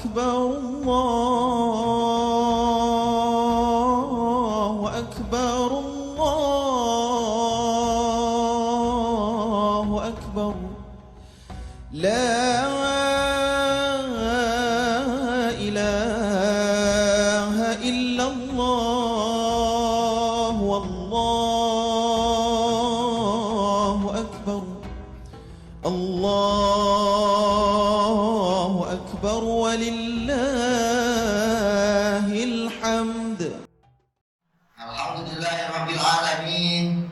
أكبر الله أكبر الله أكبر لا إله إلا الله والله أكبر الله أكبر ولله الحمد. Alhamdulillahirabbil alamin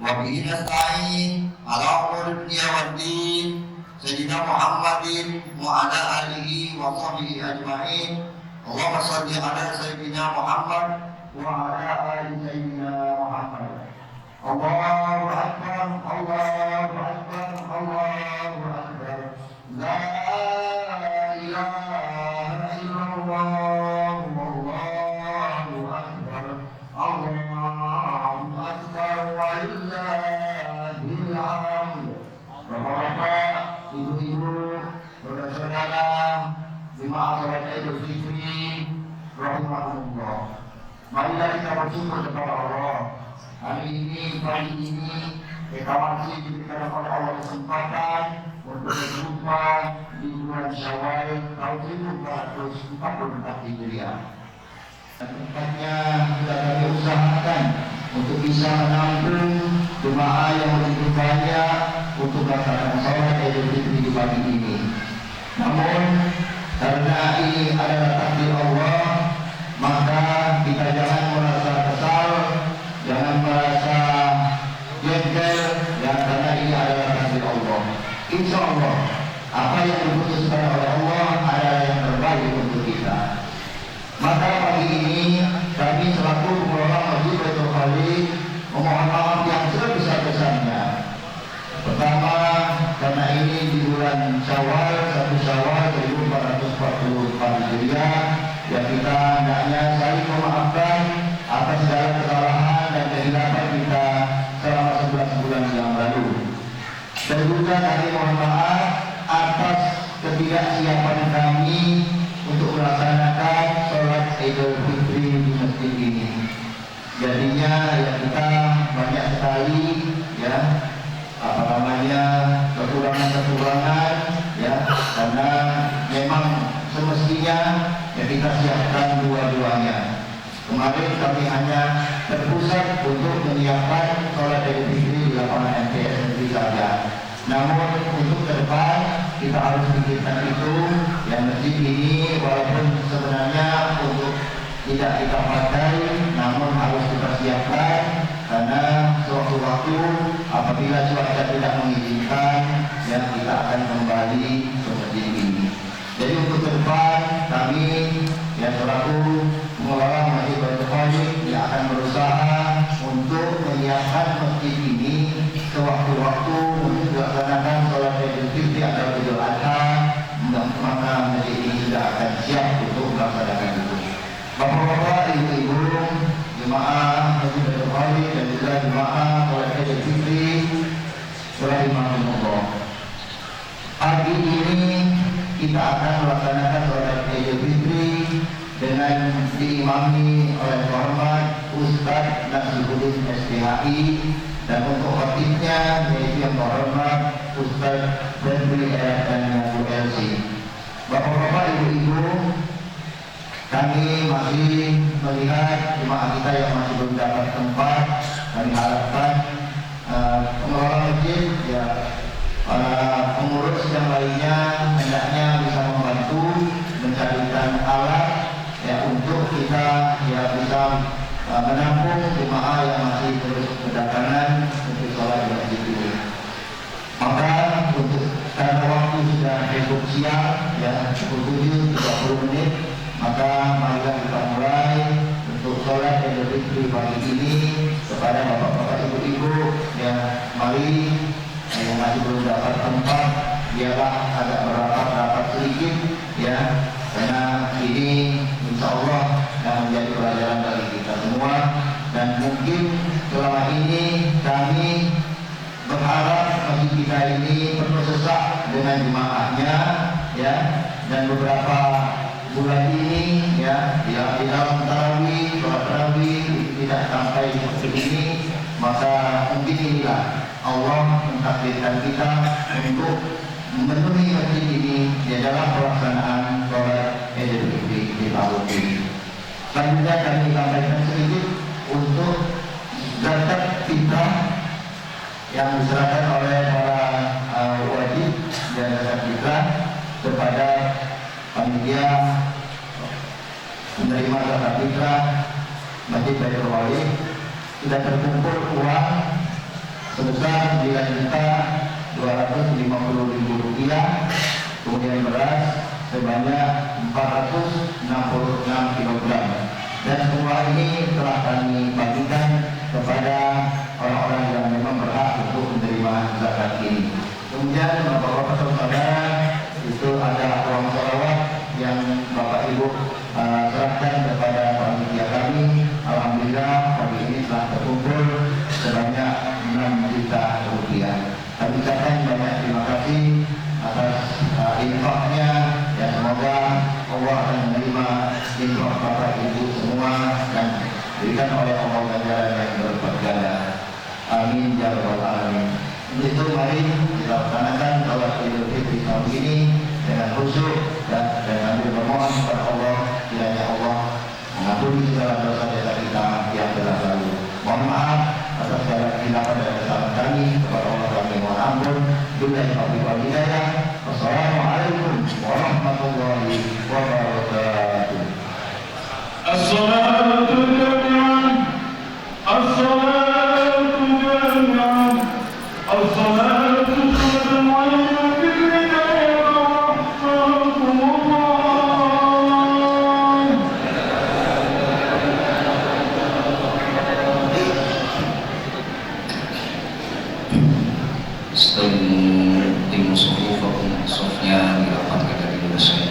wa bihi nasta'in ala umuri dunya waddin sayyidina Muhammadin wa ala alihi wa sahbihi ajma'in. Allahumma shalli ala sayyidina Muhammad wa ala ali sayyidina Muhammad. Allahu akbar, Allahu akbar, Allahu akbar. La ilaha illallah, wallahu akbar. Allahu akbar walillahil hamd. Bapak-bapak, ibu-ibu, saudara-saudara, jemaah salat Idul Fitri rahimakumullah. Marilah kita bersyukur kepada Allah. Hari ini, pagi ini, kita masih diberikan oleh Allah kesempatan untuk berjumpa di bulan Syawal tahun 1444 Hijriah. Tempatnya sudah kami usahakan untuk bisa menampung jemaah yang lebih banyak untuk melaksanakan salat Idul Fitri di pagi ini. Namun karena ini adalah takdir Allah, maka kita jangan merasa kesal, jangan merasa jengkel, ya, karena ini adalah takdir Allah. Insya Allah apa yang diputuskan oleh Allah adalah yang terbaik untuk kita. Maka pagi ini kami selaku pengelola Masjid Baitul Khaliq memohon maaf yang sebesar-besarnya. Pertama, karena ini di bulan Syawal, 1 Syawal 1444 Hijriah, ya kita hendaknya saling memaafkan atas segala kesalahan dan kehilapan kita selama 11 bulan yang lalu. Dan juga kami mohon maaf atas ketidaksiapan kami untuk melaksanakan sholat Idul Fitri di masjid ini. Jadinya ya kita banyak sekali ya kekurangan ya, karena memang semestinya ya kita siapkan dua-duanya. Kemarin kami hanya terpusat untuk menyiapkan sholat Idul Fitri di lapangan MTS negeri saja. Namun untuk ke depan kita harus pikirkan itu, yang masjid ini walaupun sebenarnya untuk tidak kita pakai, namun harus kita siapkan karena sewaktu-waktu apabila cuaca tidak mengizinkan, ya kita akan kembali ke masjid ini. Jadi untuk ke depan kami yang selaku pengelola Masjid Baitul Khaliq yang akan berusaha untuk menyiapkan masjid ini sewaktu-waktu untuk dilaksanakan sholat Idul Fitri atau Idul Adha, maka masjid ini sudah akan siap untuk melaksanakan itu. Bapak-bapak, ibu-ibu, jemaah Masjid Baitul Khaliq dan juga jemaah sholat Idul Fitri rahimakumullah. Pagi ini kita akan melaksanakan sholat Idul Fitri dengan diimami oleh Hormat Ustadz Nasibuddin SPHI, dan untuk khotibnya yaitu yang terhormat Ustadz Febri dan Bu Elsi. Bapak-bapak, ibu-ibu, kami masih melihat jemaah kita yang masih belum dapat tempat. Kami harapkan pengelola masjid, ya, para pengurus yang lainnya hendaknya bisa membantu mencarikan alat ya untuk kita ya bisa menampung jemaah yang masih terus berdatangan untuk sholat di masjid ini. Maka untuk karena waktu sudah cukup siang ya, pukul 7:30, maka marilah kita mulai untuk sholat Idul Fitri pagi ini. Kepada bapak-bapak, ibu-ibu, ya mari yang masih belum dapat tempat, biarlah agak berapat-rapat sedikit ya, karena ini insya Allah yang menjadi pelajaran bagi kita semua. Dan mungkin selama ini kami berharap masjid kita ini penuh sesak dengan jemaahnya ya, dan beberapa bulan ini ya di dalam tarawih, sholat tarawih tidak sampai seperti ini, maka mungkin inilah Allah mentakdirkan kita untuk memenuhi masjid ini di dalam pelaksanaan sholat Idul Fitri di tahun ini. Selanjutnya kami sampaikan sedikit untuk zakat fitrah yang diserahkan oleh para wajib dan zakat fitrah kepada panitia menerima zakat fitrah Masjid Baitul Wali. Sudah terkumpul uang sebesar Rp9.250.000, kemudian beras sebanyak 466 kg, dan semua ini telah kami bagikan kepada orang-orang yang memang berhak untuk menerima zakat ini. Kemudian Bapak-bapak saudara, itu ada uang sholawat yang Bapak Ibu serahkan kepada panitia kami. Alhamdulillah pagi ini telah terkumpul sebanyak 6 juta rupiah. Kami ucapkan banyak terima kasih atas infaknya. Ya, semoga Allah akan menerima infak Bapak Ibu semua dan diberikan oleh Allah ganjaran yang berlipat. Amin ya rabbal alamin. Untuk itu mari kita laksanakan sholat Idul Fitri tahun ini dengan khusyuk dan sambil bermohon kepada Allah kiranya Allah mengampuni segala dosa-dosa kita yang telah lalu. Mohon maaf atas segala kesilapan dan kesalahan kami, kepada Allah kami mohon ampun. Billahi taufiq wal hidayah. Wassalamualaikum warahmatullahi wabarakatuh. As-salatu jami'an, as-salatu jami'an, as-salatu jami'an bil-hidayah wa rahmatullah. Tim sufufakum, sofnya dirapatkan dari Indonesia.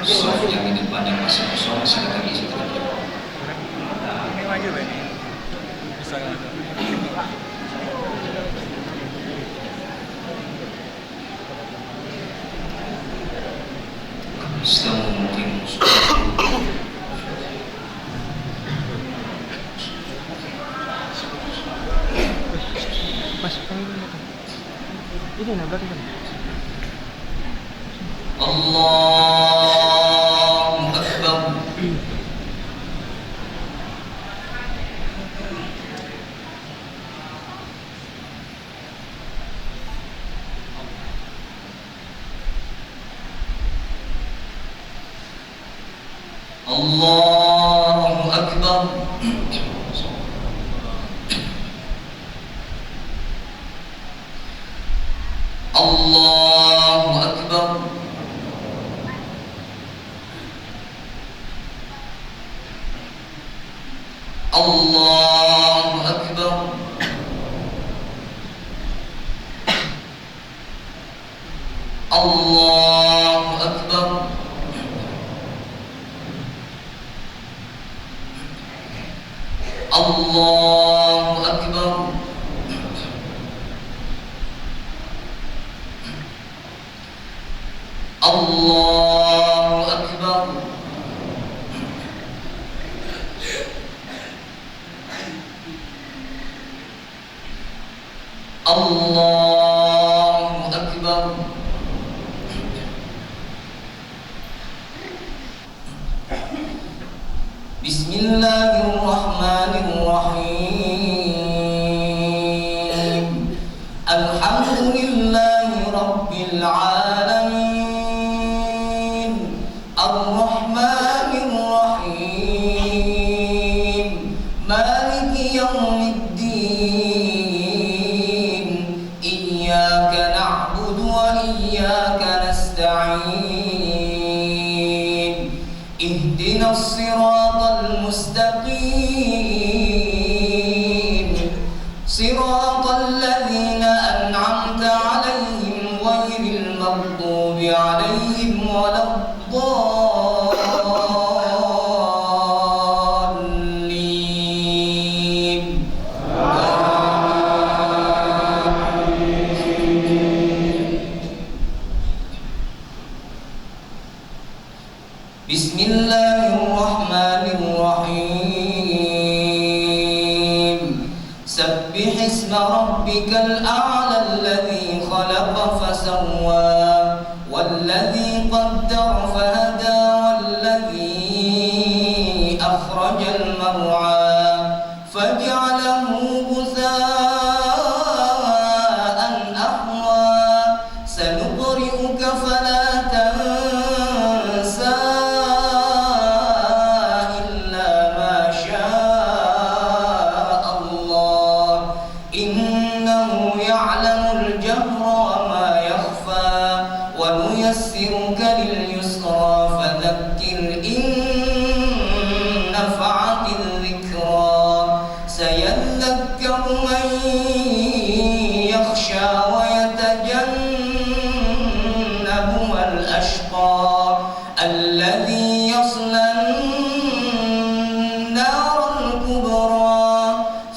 Sof yang di depan yang masih kosong silakan diisi terlebih dahulu. Sedang mungkin ini nabrak kan? Allahu Akbar. Allahu Akbar. Allahu Akbar. Allahu Akbar. Allahu Akbar. Allahu Akbar. Allahu Akbar. Allahu Akbar. Bismillahirrahmanirrahim. Alhamdulillahi Rabbil alamin. Ar-Rahmanir Rahim. Maliki yaumiddin. مستقيم صراط الذين أنعمت عليهم غير المغضوب عليهم ولا الضالين. بسم الله الرحمن الرحيم سبح اسم ربك الأعلى الذي خلق فسوى والذي قدر فهدى والذي أخرج المرعى فجعله غثاء أحوى سنقرئك فلا تنسى إلا ما شاء الله إنه يعلم الجهر وما يخفى ونيسرك لليسرى فذكر إن نفعت الذكرى سيذكر من يخشى ويتجنبها الأشقى الذي يصلى النار الكبرى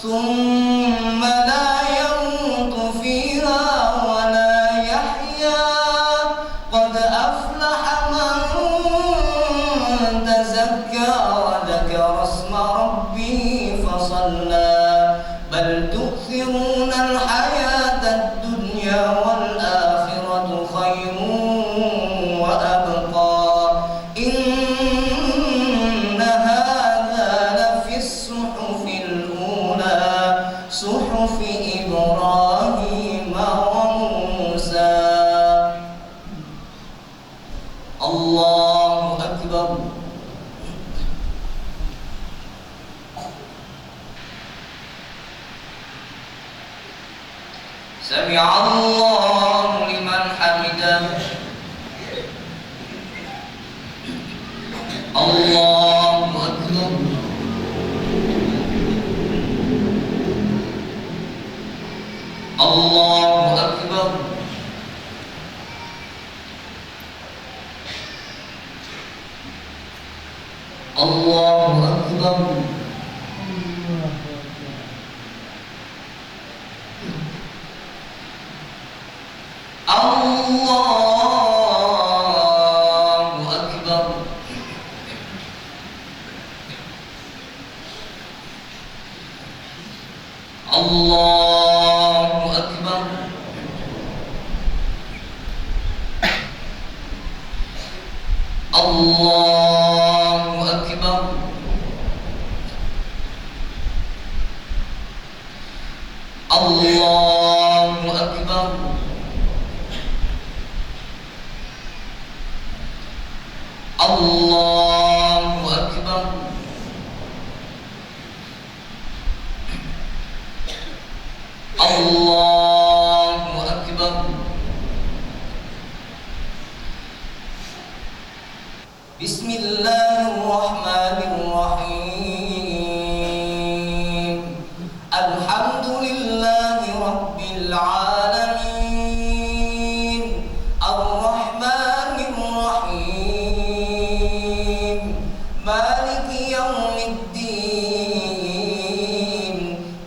ثم لا يموت فيها ولا يحيا قد أفلح من تزكى وذكر اسم ربه فصلى بل تؤثرون الحياة الدنيا والآخرة خير وأبقى إن هذا لفي الصحف الأولى صحف إبراهيم وموسى. الله أكبر. سمع الله لمن حمده. الله أكبر. الله أكبر. الله أكبر. الله أكبر. الله أكبر. الله أكبر. الله أكبر. الله أكبر. الله أكبر. بسم الله الرحمن الرحيم الحمد لله رب العالمين الرحمن الرحيم مالك يوم الدين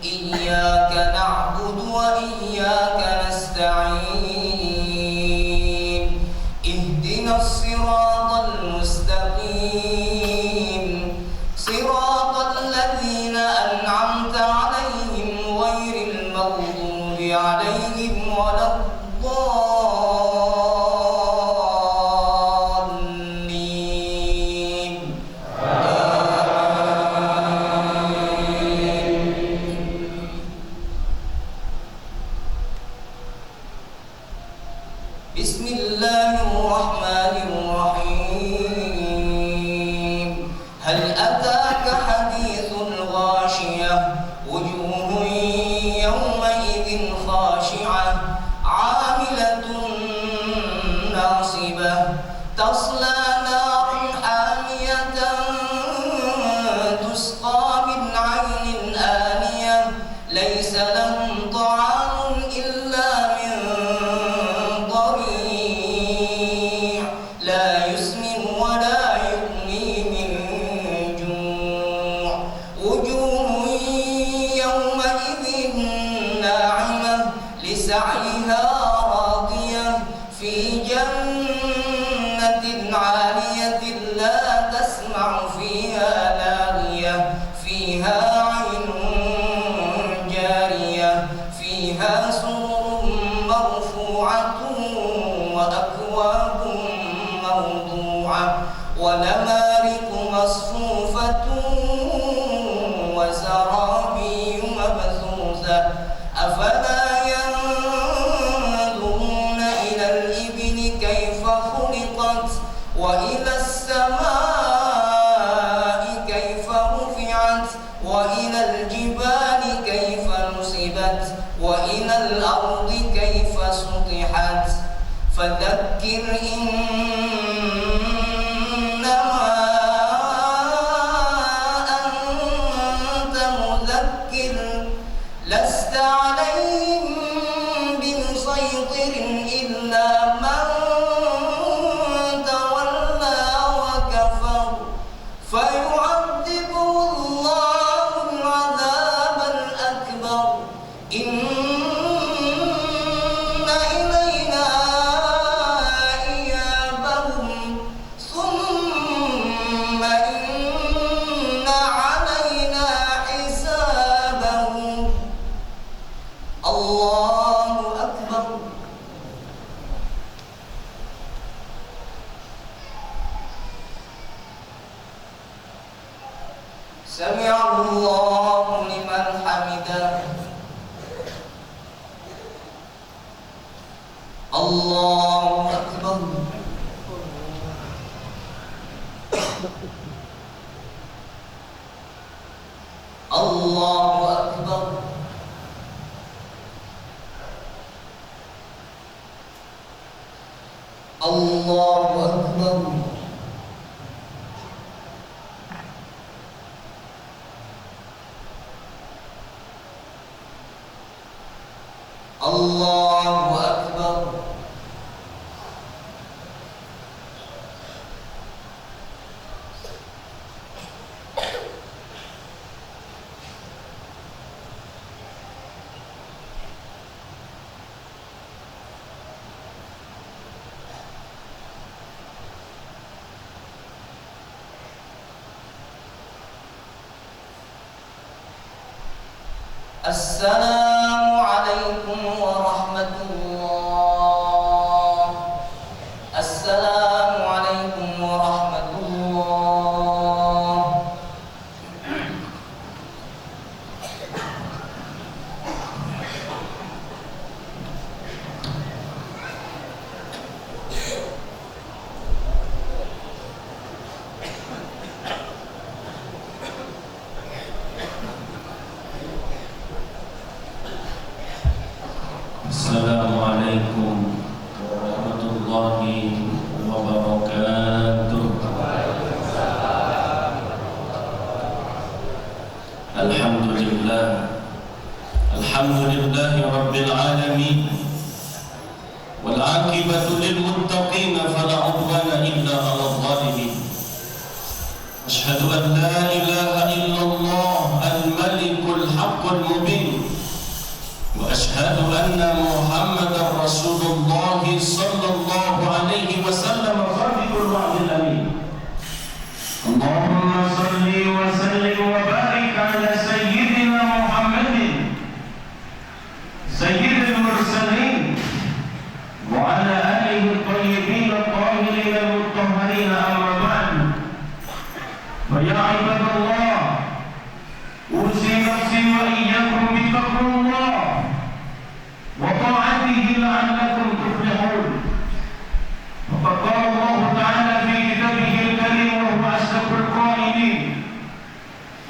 إياك نعبد وإياك نستعين اهدنا الصراط المستقيم صراط الذين أنعمت عليهم غير المغضوب عليهم ولا الضالين. بسم الله الرحمن الرحيم هل أتاك حديث الغاشية وجوه يومئذ خاشعة عاملة ناصبة تصلى نارا حامية تسقى وجوه يومئذ ناعمة لسعيها راضية في جنة عالية لا تسمع فيها لاغية فيها عين جارية فيها سرر مرفوعة وأكواب موضوعة ونمارق مصفوفة وزرابي مبثوثة أفلا ينظرون إلى الإبل كيف خلقت وإلى السماء كيف رفعت وإلى الجبال كيف نصبت وإلى الأرض كيف سطحت فذكر إنما أنت مذكر لست عليهم بمسيطر إلا من تولى وكفر فيعذبه الله العذاب الأكبر إن إلينا إيابهم ثم إن علينا حسابهم الله أكبر. سمع الله لمن حمده الله أكبر. الله أكبر. الله أكبر. الله أكبر. السلام عليكم ورحمة الله. السلام عليكم ورحمة الله. Assalamualaikum warahmatullahi wabarakatuh. Alhamdulillah, alhamdulillahi rabbil alamin, wal aqibatu lil muttaqin fala udwana illa 'alal zalimin. Asyhadu an la ilaha illallah al-malikul haqqul mubin wa asyhadu anna Muhammadar Rasulullah sallallahu alaihi wasallam khaliqul wa'dil amin. Allahumma salli wa sallim wa barik ala sayyidina Muhammadin sayyidil mursalin wa ala alihi at-tayyibin at-tahirin al-mutahharin amma ba'd. Fa ya ibadallah, usi nafsi wa iyyakum bi taqwallah وطاعته لعلكم تفلحون. وقد قال الله تعالى في كتابه الكريم وهو أصدق القائلين: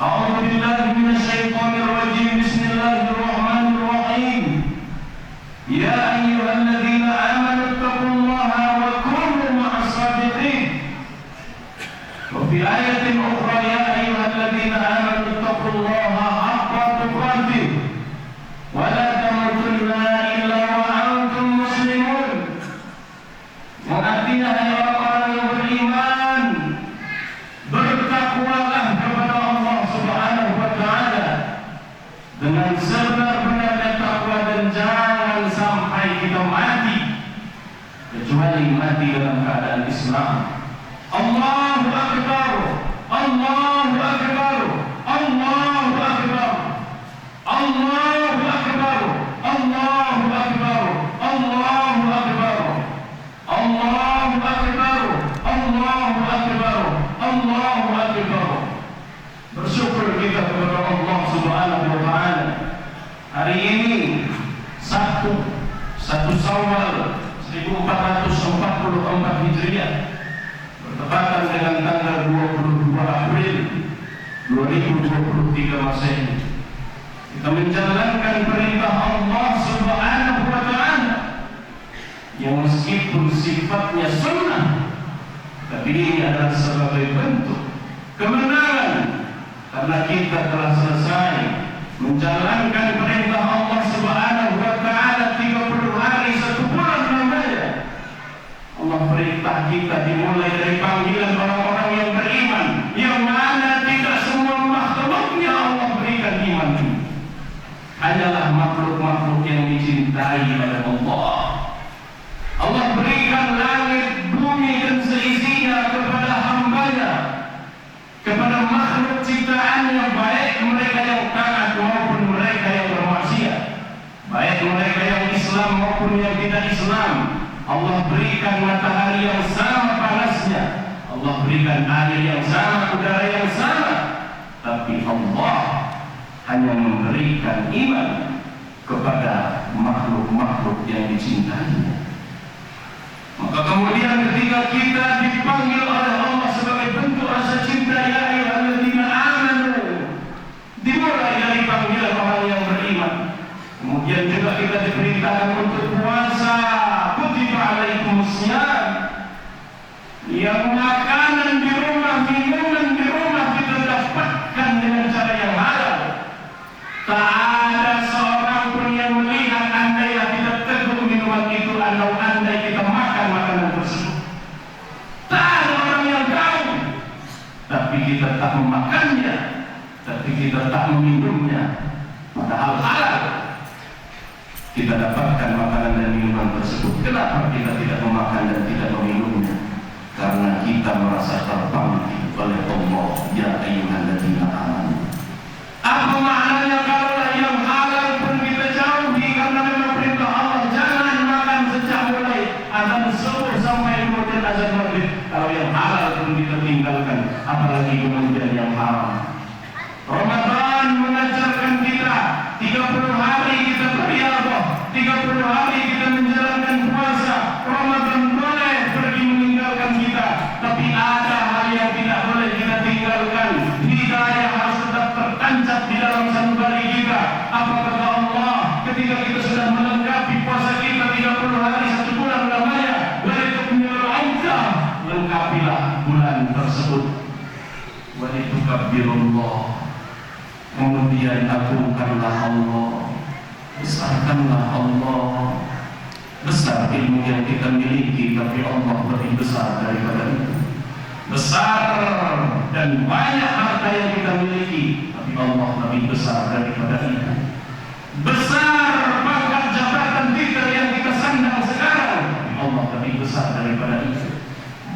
أعوذ بالله من الشيطان الرجيم بسم الله الرحمن الرحيم يا أيها الذين آمنوا اتقوا الله وكونوا مع الصادقين. وفي آية أخرى يا أيها الذين آمنوا اتقوا الله حق تقاته dengan sebenar-benarnya takwa dan jangan sampai kita mati kecuali mati dalam keadaan Islam. Allahu Akbar, Allahu Akbar, Allahu Akbar, Allahu Akbar, Allahu Akbar, Allahu Akbar, Allahu Akbar, Allahu Akbar, Allahu Akbar. Bersyukur kita kepada Allah Subhanahu wa taala. Hari ini Sabtu 1 Syawal 1444 Hijriah bertepatan dengan tanggal 22 April 2023 Masehi. Kita menjalankan perintah Allah Subhanahu wa taala yang meskipun sifatnya sunnah, tapi ini adalah sebagai bentuk kemenangan karena kita telah selesai menjalankan perintah Allah Subhanahu wa taala 30 hari 1 bulan lamanya. Allah perintah kita dimulai dari panggilan orang-orang yang beriman, yang mana tidak semua makhluknya Allah berikan iman. Hanyalah makhluk-makhluk yang dicintai oleh Allah. Allah berikan langit, bumi dan seisinya kepada hambanya, kepada makhluk ciptaannya, baik mereka yang taat maupun mereka yang bermaksiat, baik mereka yang Islam maupun yang tidak Islam. Allah berikan matahari yang sama panasnya, Allah berikan air yang sama, udara yang sama, tapi Allah hanya memberikan iman kepada makhluk-makhluk yang dicintainya. Maka kemudian ketika kita dipanggil oleh Allah sebagai bentuk rasa cinta, ya ayyuhalladzina amanu, dimulai dari panggilan orang yang beriman. Kemudian juga kita diperintahkan untuk puasa, kutiba alaikumusiyam, yang makanan di rumah, minuman di rumah kita dapatkan dengan cara yang halal. Tak ada seorang pun yang melihat andailah kita teguh minuman itu atau andai kita makan makanan tersebut. Tak ada orang yang tahu, tapi kita tak memakannya, tapi kita tak meminumnya, padahal halal. Kita dapatkan makanan dan minuman tersebut. Kenapa kita tidak memakan dan tidak meminumnya? Karena kita merasa terpanggil oleh Allah, ya ayyuhalladzina amanu. Apa maknanya kalau yang halal pun kita jauhi karena memang perintah Allah jangan makan sejak mulai azan subuh sampai kemudian azan maghrib. Kalau yang halal pun kita tinggalkan, apalagi kemudian yang haram. Ramadan mengajarkan kita 30 hari kita beribadah, 30 hari kita menjalankan puasa. Ramadan boleh pergi meninggalkan kita, tapi ada hal yang tidak boleh kita tinggalkan. Hidayah harus tetap tertancap di dalam sanubari kita. Apa kata Allah ketika kita sudah melengkapi puasa kita 30 hari 1 bulan lamanya, walitukmilul iddah, lengkapilah bulan tersebut. Walitukabbirullah, kemudian agungkanlah Allah, besarkanlah Allah. Besar ilmu yang kita miliki, tapi Allah lebih besar daripada itu. Besar dan banyak harta yang kita miliki, tapi Allah lebih besar daripada itu. Besar pangkat jabatan kita yang kita sandang sekarang, tapi Allah lebih besar daripada itu.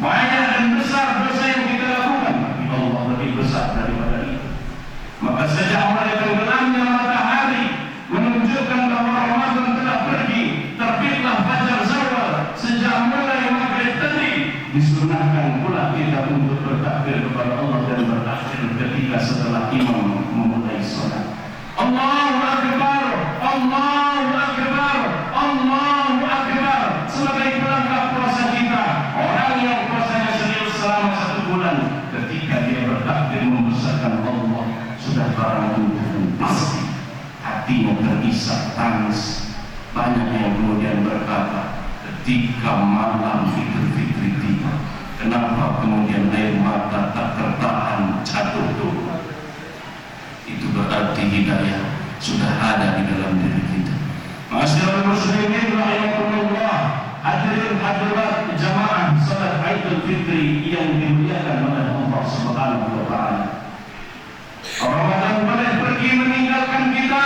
Banyak dan besar dosa yang kita lakukan, tapi Allah lebih besar daripada itu. Maka sejak mulai tenggelamnya matahari menunjukkan bahwa Ramadan telah pergi, terbitlah fajar zawal. Sejak mulai maghrib tadi disunahkan pula kita untuk bertakbir kepada Allah dan berakhir ketika setelah imam memulai sholat. Allahu Akbar, Allahu Akbar, Allahu Akbar. Sebagai pelengkap puasa kita, orang yang puasanya serius selama 1 bulan, ketika dia bertakbir membesarkan Allah, sudah barang tentu pasti hatinya terisak tangis. Banyak yang kemudian berkata, ketika malam Idul Fitri tiba, kenapa kemudian air mata tak tertahan jatuh turun? Itu berarti hidayah sudah ada di dalam diri kita. Masyaallah muslimin rahimakumullah, hadirin hadirat jamaah salat Idul Fitri yang dimuliakan oleh Allah Subhanahu wa taala. Ramadan boleh pergi meninggalkan kita,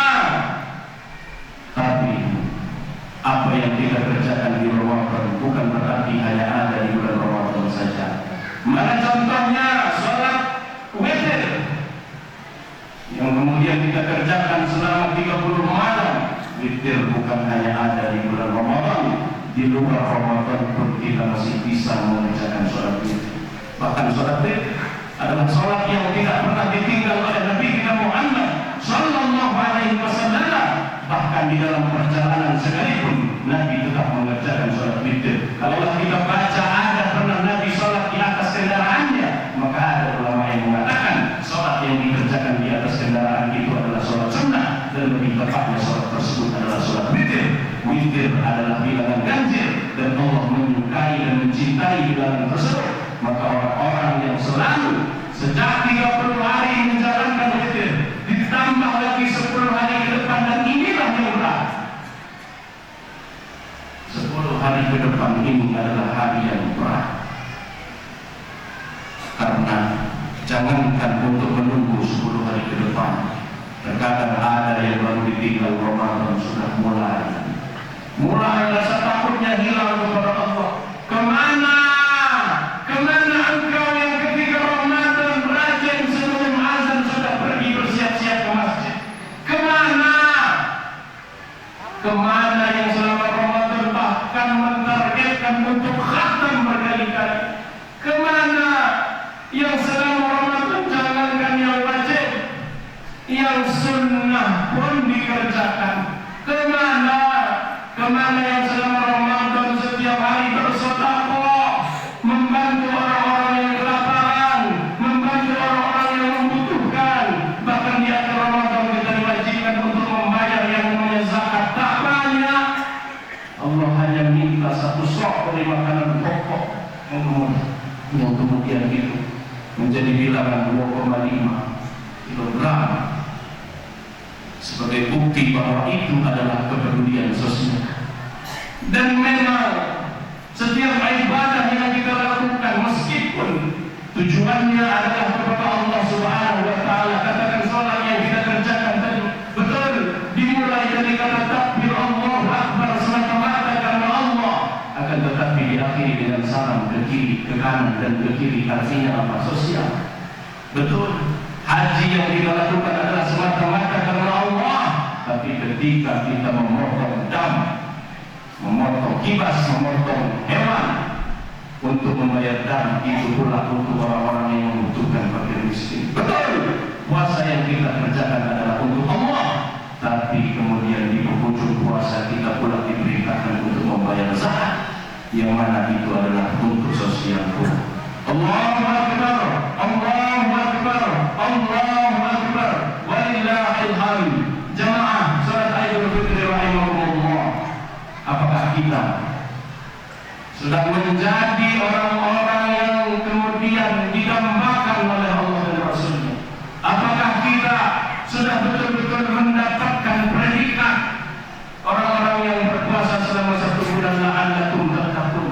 kita kerjakan selama 30 malam. Witir bukan hanya ada di bulan Ramadan, di luar Ramadan pun kita masih bisa mengerjakan sholat witir. Bahkan sholat witir adalah sholat yang tidak pernah ditinggal oleh Nabi kita Muhammad Sallallahu Alaihi Wasallam. Bahkan di dalam perjalanan sekalipun Nabi tetap mengerjakan sholat witir. Kalaulah kita baca ada pernah Nabi sholat di atas kendaraannya, maka ada ulama yang mengatakan sholat yang dikerjakan di atas kendaraan itu adalah sholat sunnah, dan lebih tepatnya sholat tersebut adalah sholat witir. Witir adalah bilangan ganjil, dan Allah menyukai dan mencintai bilangan tersebut. Maka orang-orang yang selalu sejak 30 hari menjalankan witir, ditambah lagi 10 hari ke depan, dan inilah yang berat. 10 hari ke depan ini adalah hari yang berat. Karena jangankan untuk menunggu 10 hari ke depan, terkadang ada yang baru ditinggal Ramadan sudah mulai rasa takutnya hilang kepada Allah. Kemana engkau yang ketika Ramadan rajin sebelum azan sudah pergi bersiap-siap ke masjid? Kemana yang selama Ramadan bahkan mentargetkan untuk khatam berkali-kali? Kemana yang selama Ramadan jangankan yang wajib, yang sunnah pun dikerjakan? Kemana yang selama Ramadan setiap hari bersedekah, membantu orang-orang yang kelaparan, membantu orang-orang yang membutuhkan? Bahkan di akhir Ramadan kita diwajibkan untuk membayar yang namanya zakat. Tak banyak. Allah hanya minta satu sok dari makanan pokok yang kemudian itu menjadi bilangan 2,5 kilogram sebagai bukti bahwa itu adalah kepedulian sosial. Dan memang setiap ibadah yang kita lakukan, meskipun tujuannya adalah kepada Allah Subhanahu wa Ta'ala, katakan sholat yang kita kerjakan tadi, betul, dimulai dari kata takbir Allahu Akbar semata-mata karena Allah, akan tetapi diakhiri dengan salam ke kiri, ke kanan, dan ke kiri. Artinya apa? Sosial. Betul, haji yang kita lakukan adalah semata-mata karena Allah, tapi ketika kita memotong dam, memotong kibas, memotong hewan untuk membayar dam, itu pula untuk orang-orang yang membutuhkan, fakir miskin. Betul, puasa yang kita kerjakan adalah untuk Allah, tapi kemudian di penghujung puasa kita pula diperintahkan untuk membayar zakat, yang mana itu adalah untuk sosial pula. Allahu Akbar, Allahu Akbar, Allahu Akbar, walillahil hamd. Jamaah salat Idul Fitri rahimakumullah, apakah kita sudah menjadi orang-orang yang kemudian didambakan oleh Allah dan Rasulnya? Apakah kita sudah betul-betul mendapatkan predikat orang-orang yang berpuasa selama 1 bulan la'allakum tattaqun?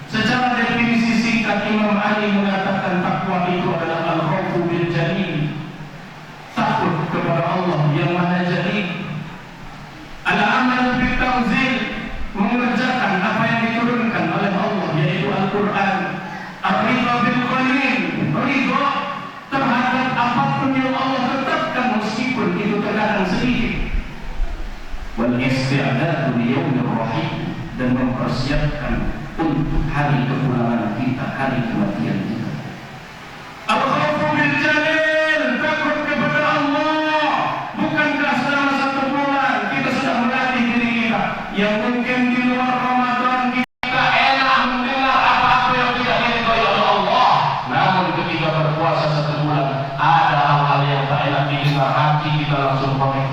Secara definisi singkat, Imam Ali mengatakan takwa itu adalah al-khawfu bil jalil, takut kepada Allah yang Maha Jalil. Al-amal bil tanzil, mengerjakan apa yang diturunkan oleh Allah, yaitu Al-Quran. Ar-ridha bil qalil, ridha terhadap apapun yang Allah tetapkan meskipun itu terkadang sedikit. Wal isti'dadu li yaumir rahim, dan mempersiapkan untuk hari kepulangan kita, hari kematian kita. Al-khawfu bil jalil, takut kepada Allah. Bukankah selama 1 bulan kita sudah melatih diri kita, yang mungkin di luar Ramadan kita enak mendengar apa-apa yang tidak diridhai oleh Allah, namun ketika berpuasa 1 bulan ada hal-hal yang tak enak didengar, hati kita langsung korek.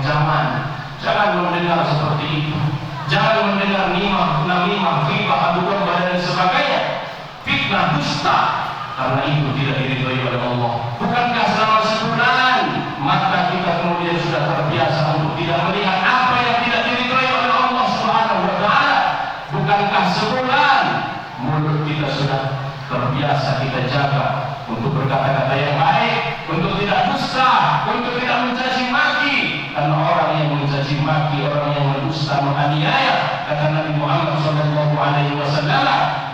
Jangan mendengar seperti itu. Jangan mendengar namimah, ghibah, adu domba dan sebagainya, fitnah, dusta, karena itu tidak diridhai oleh Allah. Bukankah selama sebulan mata kita kemudian sudah terbiasa untuk tidak melihat apa yang tidak diridhai oleh Allah Subhanahu wa Ta'ala? Bukankah sebulan mulut kita sudah terbiasa kita jaga untuk berkata-kata yang baik, untuk tidak dusta, untuk tidak mencaci maki? Karena orang yang mencaci maki, orang yang mendusta, menganiaya, kata Nabi Muhammad SAW,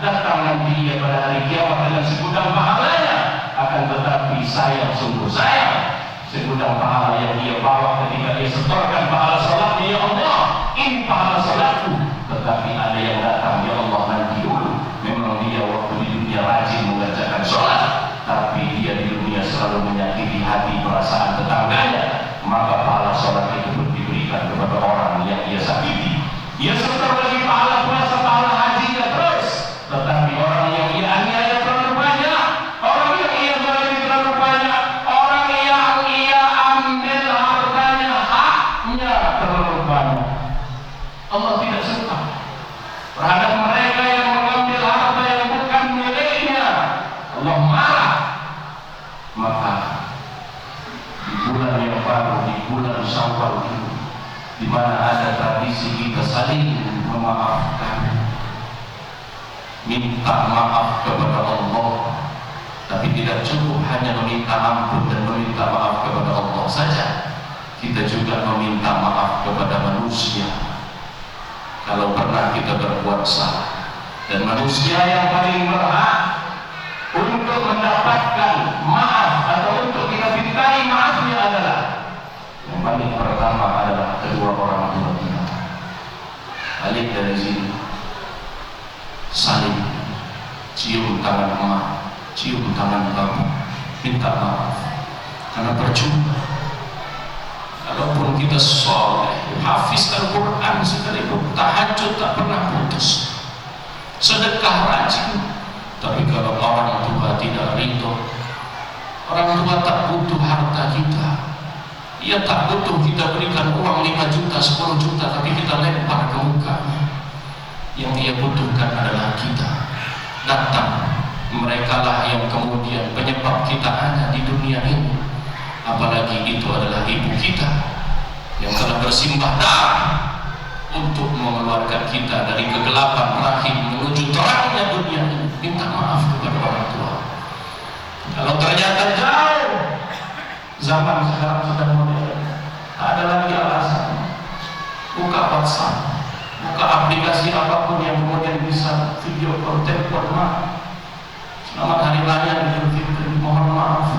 datang nanti dia pada hari kiamat dengan segudang pahalanya. Akan tetapi sayang, sungguh sayang, segudang pahala yang dia bawa ketika dia setorkan pahala salatnya. Ya Allah, ini pahala salatku. Tetapi ada yang datang, ya Allah nanti dulu. Memang dia waktu di dunia rajin mengerjakan sholat, tapi dia di dunia selalu menyakiti hati perasaan tetangganya, maka pahala sholat itu pun diberikan kepada orang yang ia sakiti. Ia setor lagi pahala puasa, pahala hajinya terus, tetapi orang yang ia aniaya terlalu banyak, orang yang ia zalimi terlalu banyak, orang yang ia ambil hartanya, haknya terlalu banyak. Allah tidak suka terhadap mereka yang mengambil harta yang bukan miliknya. Allah marah. Maka di bulan yang baru, di bulan Syawal ini, di mana ada tradisi kita saling memaafkan, minta maaf kepada Allah, tapi tidak cukup hanya meminta ampun dan meminta maaf kepada Allah saja, kita juga meminta maaf kepada manusia kalau pernah kita berbuat salah. Dan manusia yang paling berhak untuk mendapatkan maaf atau untuk kita mintai maafnya adalah, yang paling pertama adalah kedua orang tua kita. Balik dari sini, saling cium tangan emak, cium tangan bapak, minta maaf. Karena percuma kalaupun kita soleh, hafiz Al-Quran sekalipun, tahajud tak pernah putus, sedekah rajin, tapi kalau orang tua tidak ridho, orang tua tak butuh harta kita, ia tak butuh kita berikan uang 5 juta, 10 juta, tapi kita lempar ke mukanya. Yang ia butuhkan adalah kita. Datang, mereka lah yang kemudian penyebab kita ada di dunia ini. Apalagi itu adalah ibu kita yang telah bersimbah darah untuk mengeluarkan kita dari kegelapan rahim menuju terangnya dunia ini. Minta maaf kepada orang tua. Kalau ternyata jauh, zaman sekarang sudah modern, tak ada lagi alasan. Buka WhatsApp, buka aplikasi apapun yang kemudian bisa video call, telepon, maaf, selamat hari raya Idul Fitri, mohon maaf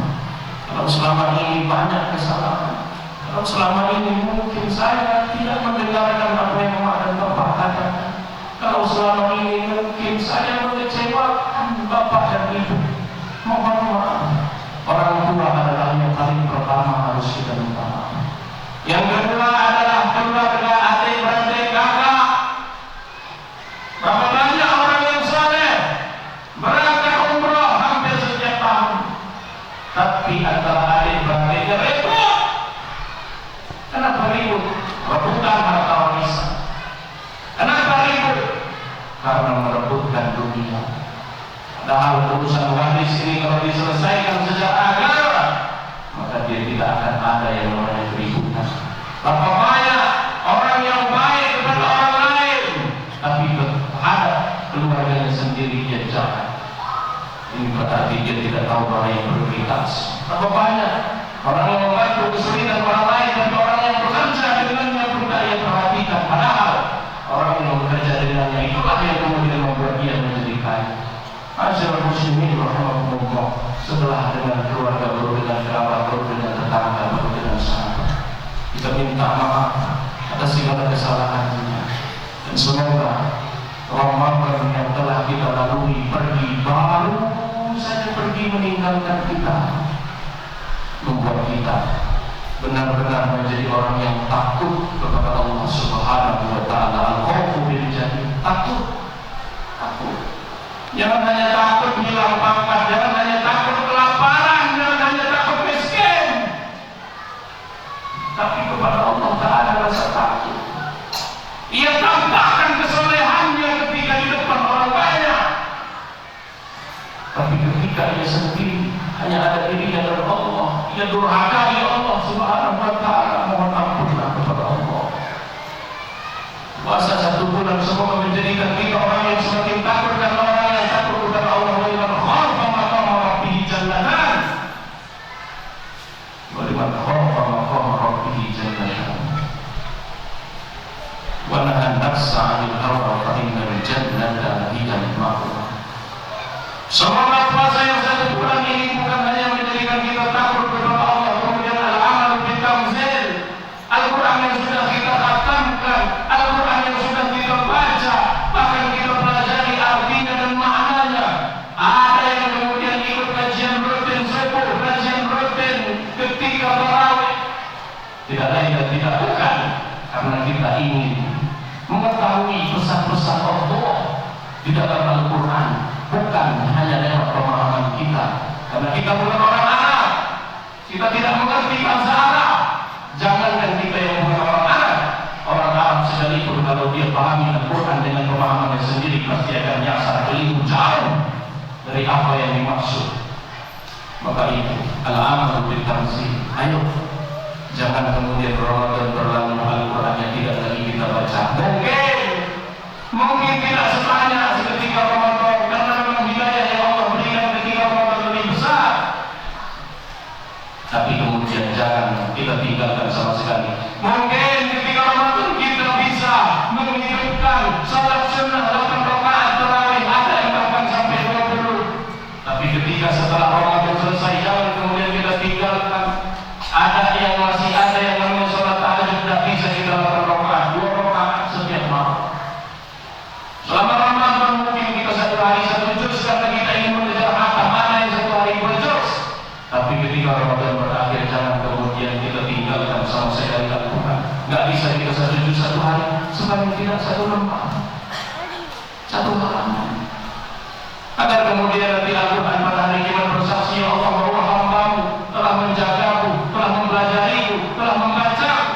kalau selama ini banyak kesalahan, kalau selama ini mungkin saya tidak mendengarkan apa yang mak dan bapak katakan, kalau selama ini mungkin saya mengecewakan bapak dan ibu, mohon maaf. Orang tua adalah yang paling pertama harus kita minta maaf. Yang kedua adalah keluarga, adik-beradik, kakak. Berapa banyak orang yang saleh berangkat umrah hampir setiap tahun, tapi antara adik-beradiknya ribut. Kenapa ribut? Rebutan harta warisan. Kenapa ribut? Karena merebutkan dunia. Padahal urusan waris ini kalau diselesaikan sejak agama, maka dia tidak akan ada yang namanya keributan. Berapa banyak orang yang baik kepada orang lain, tapi terhadap keluarganya sendiri dia jahat. Ini berarti dia tidak tahu mana yang prioritas. Berapa banyak orang yang membantu kesulitan orang lain, tapi orang yang bekerja dengannya pun tak ia perhatikan. Padahal orang yang bekerja dengannya itulah yang kemudian membuat dia menjadi kaya. Masyarakat muslimin rahimahumullah, setelah dengan keluarga, baru dengan kerabat, baru dengan tetangga, baru dengan sahabat, kita minta maaf atas segala kesalahannya. Dan semoga Ramadan yang telah kita lalui pergi, baru saja pergi meninggalkan kita, membuat kita benar-benar menjadi orang yang takut kepada Allah Subhanahu wa Ta'ala. Al-khawfu bil jannah, takut. Jangan hanya takut hilang pangkat, jangan hanya takut kelaparan, jangan hanya takut miskin, tapi kepada Allah tak ada rasa takut. Ia tampakkan kesolehannya ketika di depan orang banyak, tapi ketika ia sendiri hanya ada dirinya dan Allah, ia durhakai Allah Subhanahu wa Ta'ala. Mohon ampunlah kepada Allah. Puasa 1 bulan semoga menjadikan kita orang yang semakin takut karena orang yang takut kepada Allah. Wa liman khafa maqama rabbih jannatan, wa liman khafa maqama rabbih jannatan, wa nahan nafsa 'anil hawa fa innal jannata hiya al-ma'wa. Semoga puasa yang 1 bulan ini bukan hanya menjadikan kita takut kepada Allah, kemudian Bukan, karena kita ingin mengetahui pesan-pesan Allah di dalam Al-Quran, bukan hanya lewat pemahaman kita. Karena kita bukan orang Arab, kita tidak mengerti bahasa Arab. Jangankan kita yang bukan orang Arab, orang Arab sekalipun kalau dia pahami Al-Quran dengan pemahamannya sendiri pasti akan nyasar keliru jauh dari apa yang dimaksud. Maka itu al-amal bil tanzil. Ayo, jangan kemudian Ramadan berlalu Al-Qurannya tidak lagi kita baca. Mungkin tidak sebanyak seketika Ramadan, karena memang hidayah yang Allah berikan ketika Ramadan lebih besar. Tapi kemudian jangan kita tinggalkan sama sekali. Mungkin ketika Ramadan kita bisa menghidupkan salat sunnah 8 rakaat tarawih, ada yang bahkan sampai 20. Tapi ketika setelah Ramadan selesai, jangan kemudian kita tinggalkan. Ada yang masih ada yang namanya sholat tahajud, tidak bisa kita 8 rakaat, 2 rakaat setiap malam. Selama Ramadan mungkin kita 1 hari 1 juz karena kita ingin mengejar hatam, ada yang 1 hari 2 juz. Tapi ketika Ramadan berakhir, jangan kemudian kita tinggalkan sama sekali Al-Quran. Nggak bisa kita 1 juz 1 hari, sebanyak tidak 1 lembar, 1 halaman. Agar kemudian nanti Al-Quran pada hari kiamat bersaksi, ya Allah bahwa hambamu telah menjagaku, telah mempelajariku, telah membacaku.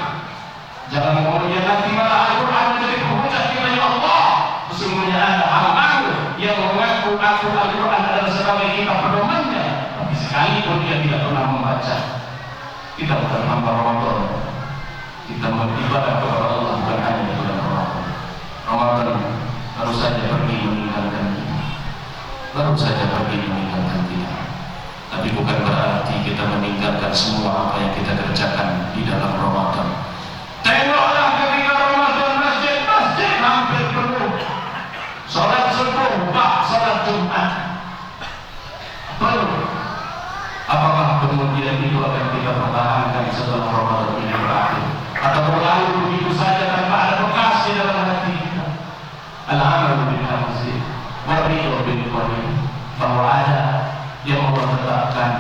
Jangan kemudian nanti malah Al-Quran menjadi penghujat kita, ya Allah, sesungguhnya ada hambamu yang mengaku Al-Quran adalah sebagai kitab pedomannya, tapi sekalipun dia tidak pernah membaca. Kita bukan hamba Ramadan, kita beribadah kepada Allah bukan hanya di bulan Ramadan. Ramadan baru saja pergi meninggalkan kita, baru saja pergi meninggalkan kita. Tapi bukan berarti kita meninggalkan semua apa yang kita kerjakan di dalam Ramadan. Tengoklah ketika Ramadan masjid-masjid hampir penuh. Salat subuh, salat Jumat penuh. Apakah kemudian itu akan kita pertahankan setelah Ramadan ini berakhir? Atau berlalu begitu saja tanpa ada bekas di dalam hati kita? Al-amal bil tanzil wa ridho bil qadar, bahwa ada yang Allah tetapkan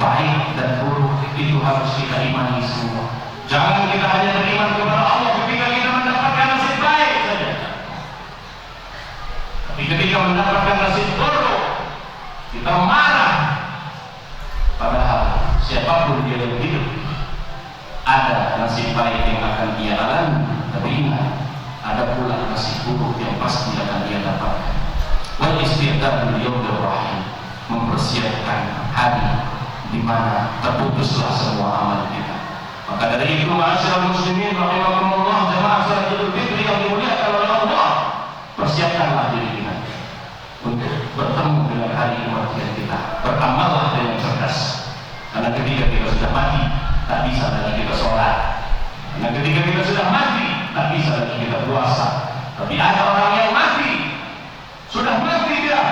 baik dan buruk itu harus kita imani semua. Jangan kita hanya beriman kepada Allah ketika kita mendapatkan nasib baik saja, tapi ketika mendapatkan nasib buruk kita marah. Padahal siapapun dia yang hidup ada nasib baik yang akan dia alami, tapi ingat ada pula nasib buruk yang pasti akan dia dapatkan. Wal istiqdad bil yawmir rahim, mempersiapkan hari di mana terputuslah semua amal kita. Maka dari itu ma'asyiral muslimin rahimakumullah, jamaah salat Idul Fitri yang dimuliakan oleh Allah, persiapkanlah diri kita untuk bertemu dengan hari kematian kita. Beramallah dengan cerdas, karena ketika kita sudah mati tak bisa lagi kita sholat, karena ketika kita sudah mati tak bisa lagi kita puasa. Tapi ada orang yang mati, sudah mati dia,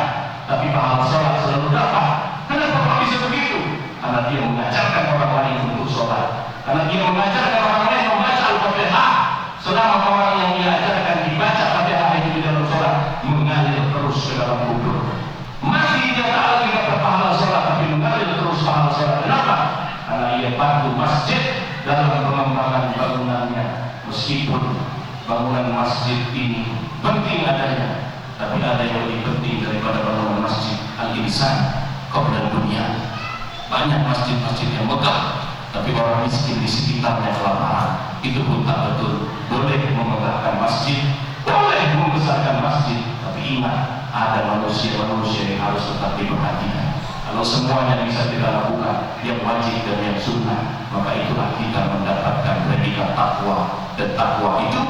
tapi pahala sholat selalu dapat. Kenapa kok bisa begitu? Karena dia mengajarkan orang lain untuk sholat, karena dia mengajarkan orang lain membaca Al-Fatihah. Selama orang yang dia ajarkan dibaca Fatihah itu di dalam sholat, mengalir terus ke dalam kubur. Mati dia tak lagi dapat pahala sholat, tapi mengalir terus pahala sholat. Kenapa? Karena ia bantu masjid dalam pengembangan bangunannya. Meskipun bangunan masjid ini penting adanya, tapi ada yang lebih penting daripada bangunan masjid, al-insan qabla dunia. Banyak masjid-masjid yang megah, tapi orang miskin di sekitarnya kelaparan. Itu pun tak betul. Boleh memegahkan masjid, boleh membesarkan masjid, tapi ingat ada manusia-manusia yang harus tetap diperhatikan. Kalau semuanya bisa kita lakukan, yang wajib dan yang sunnah, maka itulah kita mendapatkan predikat takwa. Dan takwa itu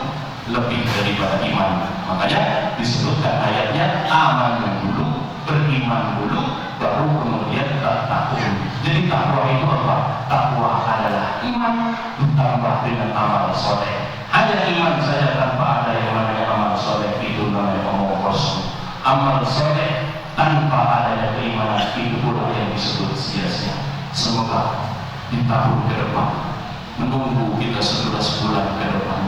lebih daripada iman. Makanya disebutkan ayatnya, aman dulu, beriman dulu, baru kemudian takwa. Jadi takwa itu apa? Takwa adalah iman ditambah dengan amal soleh. Hanya iman saja tanpa ada yang namanya amal soleh, itu namanya omong kosong. Amal soleh tanpa adanya keimanan, itu pula yang disebut sia-sia. Semoga di tahun ke depan, menunggu kita 11 bulan ke depan,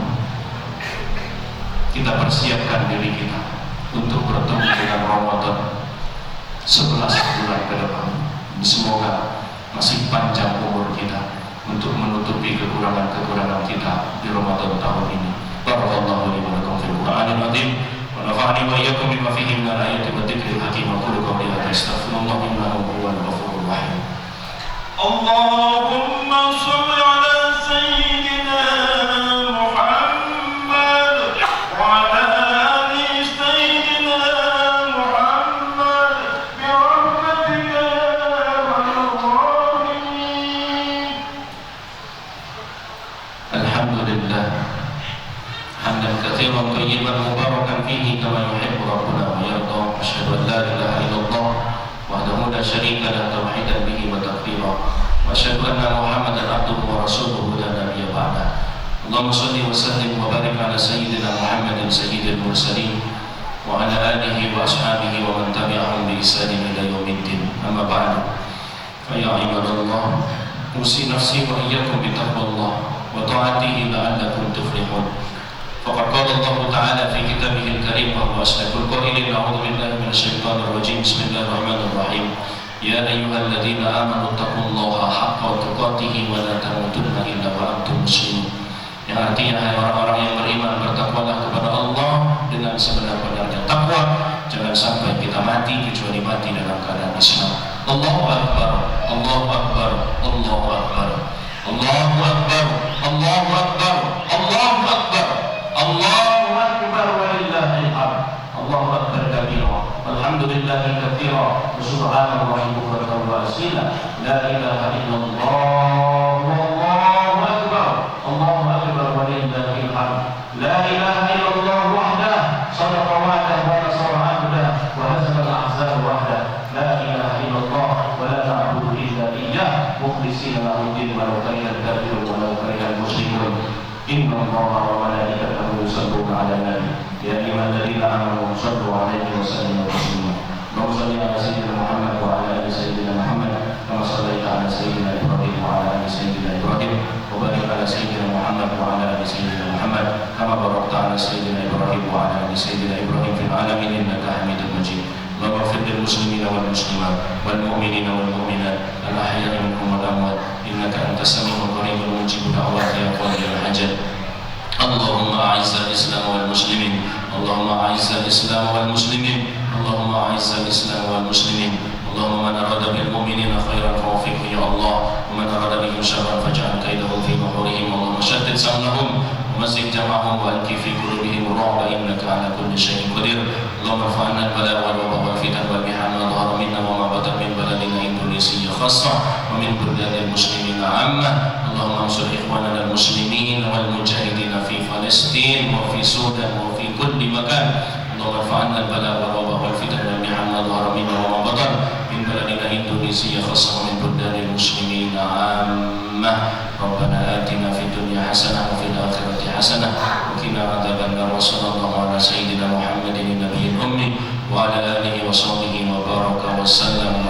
kita persiapkan diri kita untuk bertemu dengan Ramadan 11 bulan ke depan. Semoga masih panjang umur kita, untuk menutupi kekurangan-kekurangan kita di Ramadan tahun ini. Barakallahu li wa lakum fil Qur'anil azim wa nafa'ani wa iyyakum bima fihi min al-ayati wa dhikril hakim. Aqulu qawli hadza astaghfirullah innahu huwal ghafurur rahim. Allahumma shalli ala sayyidina Muhammad wa ala ali sayyidina Muhammad bi rahmatika ya arhamar rahimin. Alhamdulillah hamdan katsiran thayyiban mubarakan fihi kama yuhibbu rabbuna wa yarda. Asyhadu an la ilaha illallah wahdahu la syarika lahu tauhidan bihi wa taqdira. Wa asyhadu anna Muhammadan abduhu wa rasuluhu la nabiyya ba'da. Allahumma shalli wa sallim wa barik ala sayyidina Muhammadin sayyidil mursalin wa ala alihi wa ashabihi wa man tabi'ahum bi ihsanin ila yaumiddin. Amma ba'du. Fa ya ibadallah, usi nafsi wa iyyakum bi taqwallah wa ta'atihi la'allakum tuflihun. Faqad qala Allah Ta'ala fi kitabihil karim wa huwa asdaqul qailin. A'udzu billahi minasyaitonir rajim. Bismillahirrahmanirrahim. Ya ayyuhalladzina amanu taqullaha haqqa tuqatih wa la tamutunna illa wa antum muslimun. Yang artinya, hai orang-orang yang beriman, bertakwalah kepada Allah dengan sebenar-benarnya takwa. Jangan sampai kita mati kecuali mati dalam keadaan Islam. Allahu akbar, Allahu akbar, Allahu akbar, Allahu akbar, Allahu akbar, Allahu akbar, Allahu akbar walillahil hamd. Allahu akbar kabira, alhamdulillahi katsira, wa subhanallahi bukratan wa asila. La ilaha illallah, wallahu akbar, Allahu akbar walillahil hamd. La ilaha illallah wahdah, sadaqa wa'dah wa nasara 'abdah wa hazama al-ahzab wahdah. La ilaha illallah wa la na'budu illa iyyah mukhlishina lahu ad-din wa law karihal kafirun wa law karihal musyrikun. Inna Allaha wa malaikatahu yusalluna 'alan nabi ya ayyuhalladzina amanu sallu 'alaihi wa sallimu taslima. Allahumma shalli 'ala sayyidina Muhammad wa 'ala ali sayyidina Muhammad kama shallaita 'ala sayyidina Ibrahim wa 'ala ali sayyidina Ibrahim wa barik 'ala sayyidina Muhammad wa 'ala ali sayyidina Muhammad kama barakta 'ala sayyidina Ibrahim wa 'ala ali sayyidina Ibrahim fil 'alamin innaka Hamidum Majid. Allahumma ighfir lil muslimina wal muslimat wal mu'minina wal mu'minat al ahya'i minhum wal amwat innaka antas samiul qaribul mujibud da'wati ya qadiyal hajat. Allahumma a'izz al-islam wal muslimin, Allahumma a'izz al-islam wal muslimin, Allahumma a'izz al-islam wal muslimin. Allahumma man arada bil mu'minina khairan fawfiqhu ya Allah, wa man arada bihim syarran faj'al kaidahum fi nuhurihim. Allahumma shaddid sam'ahum wa mazzik jam'ahum wa alqi fi qulubihim ar-ru'ba innaka 'ala kulli shay'in qadir. Allahumma rfa'na al-bala wal waba wal fitan wal miham ma dhahara minna wa ma batan min baladina Indonesia khassah wa min biladil muslimin 'ammah. Allahumma ansur ikhwanana al-muslimin wal mujahidin fi Palestin wa fi Sudan wa fi kulli makan. Allahumma rfa'na al-bala wal waba wal fitan wal miham ma dhahara minna wa ma batan min baladina Indonesia khassah wa min biladil muslimin 'ammah. Rabbana atina fid dunya hasanah wa fil akhirati hasanah wa qina adzabannar. Sallallahu ala sayyidina Muhammadin nabiyil ummi wa ala alihi wa sahbihi wa baraka wa sallam.